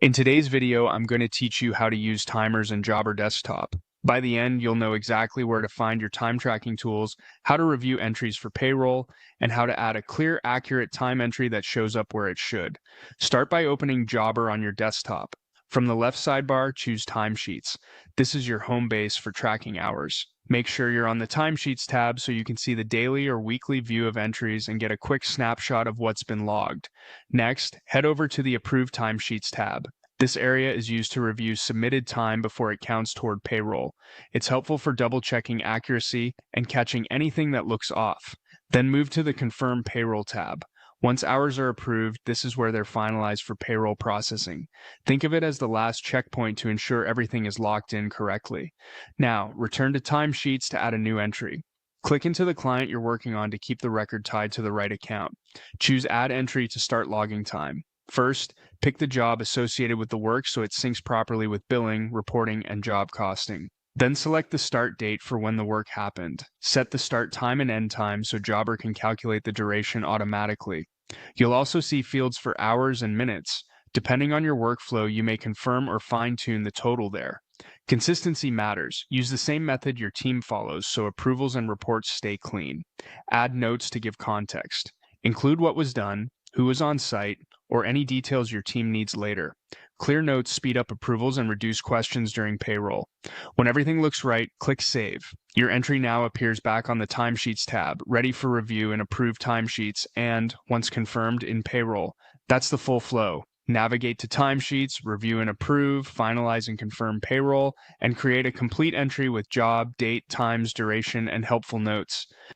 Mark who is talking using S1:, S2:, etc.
S1: In today's video, I'm going to teach you how to use timers in Jobber Desktop. By the end, you'll know exactly where to find your time tracking tools, how to review entries for payroll, and how to add a clear, accurate time entry that shows up where it should. Start by opening Jobber on your desktop. From the left sidebar, choose Timesheets. This is your home base for tracking hours. Make sure you're on the Timesheets tab so you can see the daily or weekly view of entries and get a quick snapshot of what's been logged. Next, head over to the Approved Timesheets tab. This area is used to review submitted time before it counts toward payroll. It's helpful for double-checking accuracy and catching anything that looks off. Then move to the Confirm Payroll tab. Once hours are approved, this is where they're finalized for payroll processing. Think of it as the last checkpoint to ensure everything is locked in correctly. Now, return to Timesheets to add a new entry. Click into the client you're working on to keep the record tied to the right account. Choose Add Entry to start logging time. First, pick the job associated with the work so it syncs properly with billing, reporting, and job costing. Then select the start date for when the work happened. Set the start time and end time so Jobber can calculate the duration automatically. You'll also see fields for hours and minutes. Depending on your workflow, you may confirm or fine-tune the total there. Consistency matters. Use the same method your team follows so approvals and reports stay clean. Add notes to give context. Include what was done, who was on site, or any details your team needs later. Clear notes speed up approvals and reduce questions during payroll. When everything looks right, click Save. Your entry now appears back on the Timesheets tab, ready for review in Approved Timesheets and, once confirmed, in Payroll. That's the full flow. Navigate to Timesheets, review and approve, finalize and confirm payroll, and create a complete entry with job, date, times, duration, and helpful notes.